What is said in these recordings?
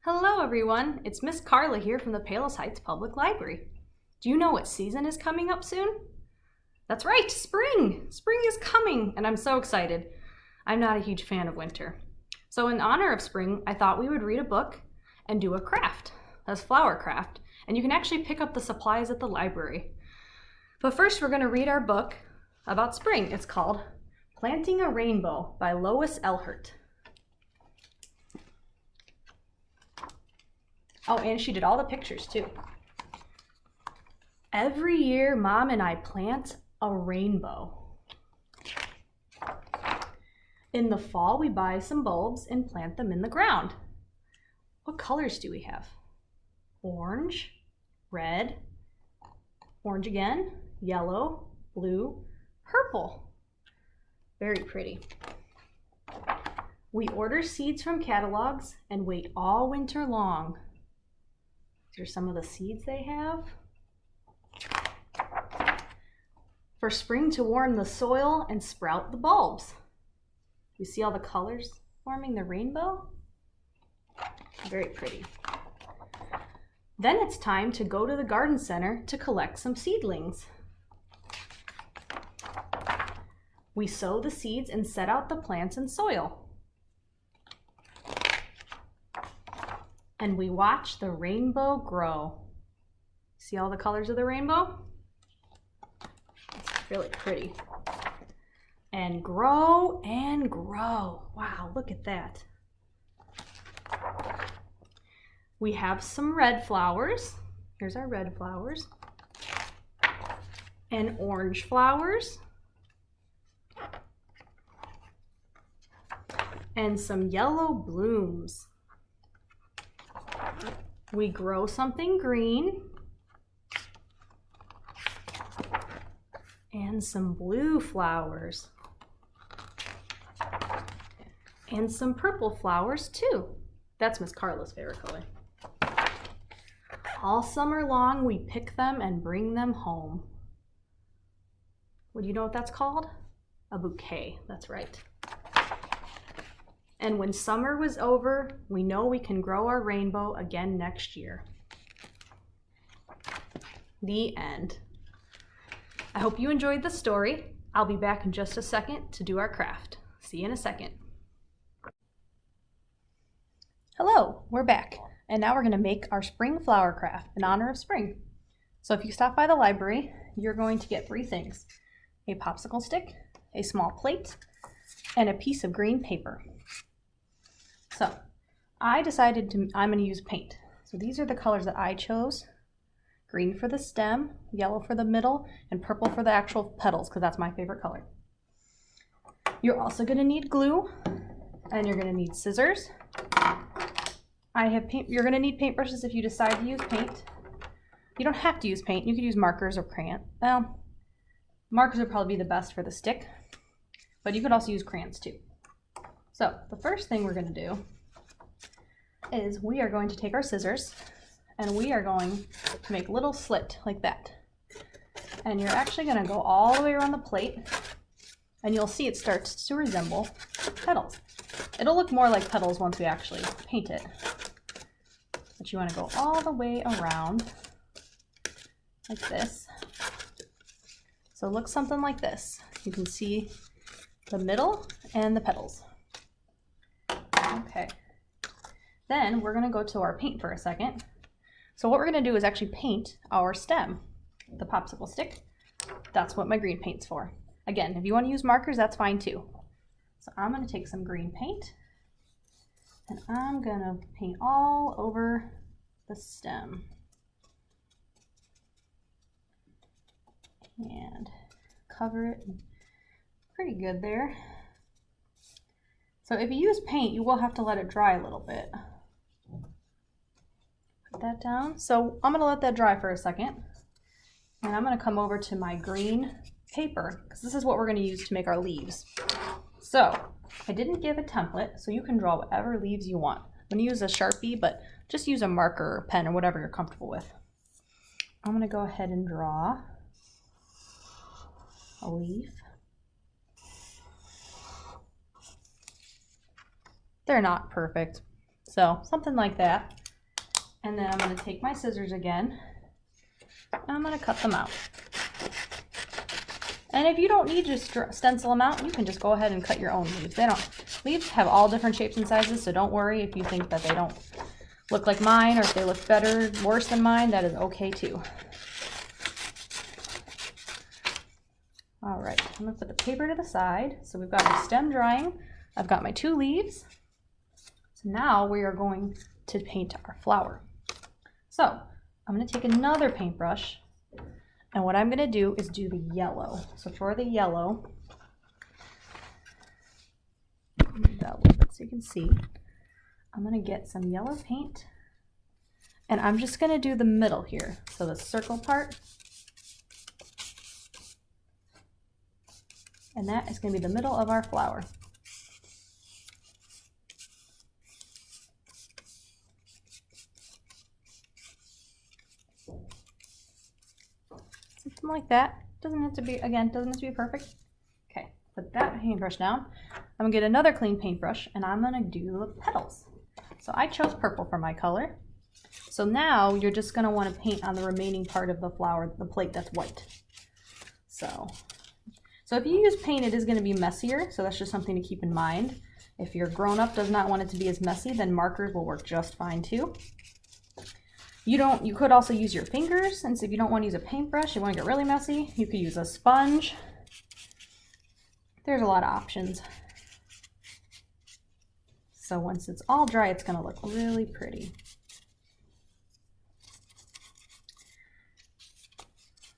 Hello everyone, it's Miss Carla here from the Palos Heights Public Library. Do you know what season is coming up soon? That's right, spring! Spring is coming, and I'm so excited. I'm not a huge fan of winter. So in honor of spring, I thought we would read a book and do a craft. That's flower craft, and you can actually pick up the supplies at the library. But first we're going to read our book about spring. It's called Planting a Rainbow by Lois Ehlert. Oh, and she did all the pictures too. Every year, Mom and I plant a rainbow. In the fall, we buy some bulbs and plant them in the ground. What colors do we have? Orange, red, orange again, yellow, blue, purple. Very pretty. We order seeds from catalogs and wait all winter long. These are some of the seeds they have. For spring to warm the soil and sprout the bulbs. You see all the colors forming the rainbow? Very pretty. Then it's time to go to the garden center to collect some seedlings. We sow the seeds and set out the plants in soil. And we watch the rainbow grow. See all the colors of the rainbow? It's really pretty. And grow and grow. Wow, look at that. We have some red flowers. Here's our red flowers. And orange flowers. And some yellow blooms. We grow something green and some blue flowers and some purple flowers too. That's Miss Carla's favorite color. All summer long we pick them and bring them home. Would you know what that's called? A bouquet, that's right. And when summer was over, we know we can grow our rainbow again next year. The end. I hope you enjoyed the story. I'll be back in just a second to do our craft. See you in a second. Hello, we're back. And now we're going to make our spring flower craft in honor of spring. So if you stop by the library, you're going to get 3 things. A popsicle stick, a small plate, and a piece of green paper. So I decided I'm going to use paint. So these are the colors that I chose. Green for the stem, yellow for the middle, and purple for the actual petals, because that's my favorite color. You're also going to need glue, and you're going to need scissors. I have paint. You're going to need paintbrushes if you decide to use paint. You don't have to use paint. You could use markers or crayon. Well, markers would probably be the best for the stick, but you could also use crayons too. So the first thing we're going to do is we are going to take our scissors and we are going to make a little slit like that. And you're actually going to go all the way around the plate and you'll see it starts to resemble petals. It'll look more like petals once we actually paint it. But you want to go all the way around like this. So it looks something like this. You can see the middle and the petals. Okay, then we're going to go to our paint for a second. So what we're going to do is actually paint our stem, the popsicle stick. That's what my green paint's for. Again, if you want to use markers, that's fine too. So I'm going to take some green paint and I'm going to paint all over the stem. And cover it pretty good there. So if you use paint, you will have to let it dry a little bit. Put that down. So I'm going to let that dry for a second. And I'm going to come over to my green paper, because this is what we're going to use to make our leaves. So I didn't give a template, so you can draw whatever leaves you want. I'm going to use a Sharpie, but just use a marker or pen or whatever you're comfortable with. I'm going to go ahead and draw a leaf. They're not perfect. So something like that. And then I'm going to take my scissors again. And I'm going to cut them out. And if you don't need to stencil them out, you can just go ahead and cut your own leaves. Leaves have all different shapes and sizes, so don't worry if you think that they don't look like mine, or if they look better, worse than mine, that is okay too. All right, I'm gonna put the paper to the side. So we've got our stem drying. I've got my 2 leaves. So now we are going to paint our flower. So I'm gonna take another paintbrush, and what I'm gonna do is do the yellow. So for the yellow, move that a little bit so you can see. I'm gonna get some yellow paint, and I'm just gonna do the middle here. So the circle part, and that is gonna be the middle of our flower. Something like that. Doesn't have to be, again, doesn't have to be perfect. Okay, put that paintbrush down. I'm gonna get another clean paintbrush, and I'm gonna do the petals. So I chose purple for my color. So now you're just gonna wanna paint on the remaining part of the flower, the plate that's white. So if you use paint, it is gonna be messier, so that's just something to keep in mind. If your grown-up does not want it to be as messy, then markers will work just fine too. You could also use your fingers, and so if you don't wanna use a paintbrush, you wanna get really messy, you could use a sponge. There's a lot of options. So once it's all dry, it's gonna look really pretty.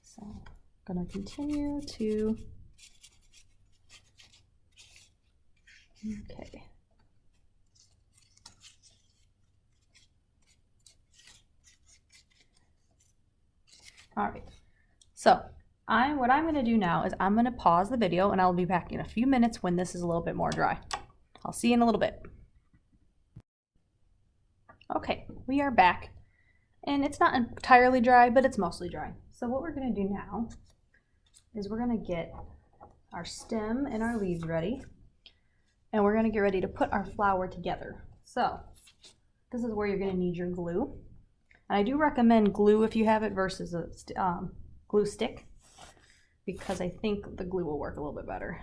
So I'm gonna continue to, okay. All right, so what I'm gonna do now is I'm gonna pause the video, and I'll be back in a few minutes when this is a little bit more dry. I'll see you in a little bit. Okay, we are back, and it's not entirely dry, but it's mostly dry. So what we're gonna do now is we're gonna get our stem and our leaves ready, and we're gonna get ready to put our flower together. So this is where you're gonna need your glue. And I do recommend glue if you have it versus a glue stick, because I think the glue will work a little bit better.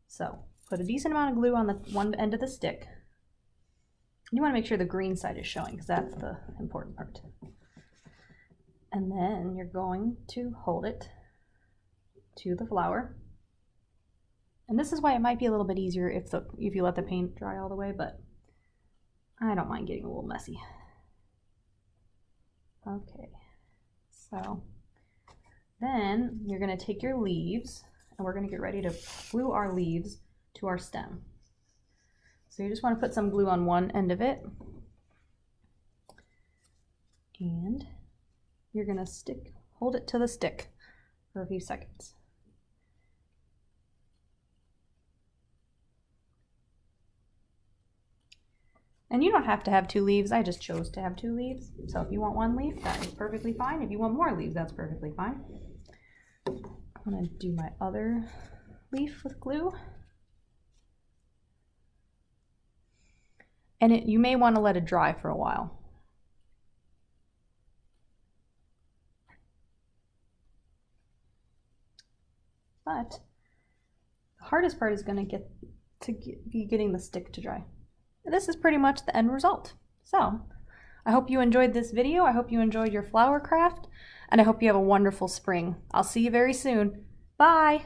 So put a decent amount of glue on the one end of the stick. You want to make sure the green side is showing, because that's the important part. And then you're going to hold it to the flower. And this is why it might be a little bit easier if you let the paint dry all the way, but I don't mind getting a little messy. Okay, so then you're going to take your leaves, and we're going to get ready to glue our leaves to our stem. So you just want to put some glue on one end of it, and you're going to hold it to the stick for a few seconds. And you don't have to have 2 leaves. I just chose to have 2 leaves. So if you want 1 leaf, that is perfectly fine. If you want more leaves, that's perfectly fine. I'm going to do my other leaf with glue. And you may want to let it dry for a while. But the hardest part is going to be getting the stick to dry. This is pretty much the end result. So I hope you enjoyed this video. I hope you enjoyed your flower craft, and I hope you have a wonderful spring. I'll see you very soon. Bye.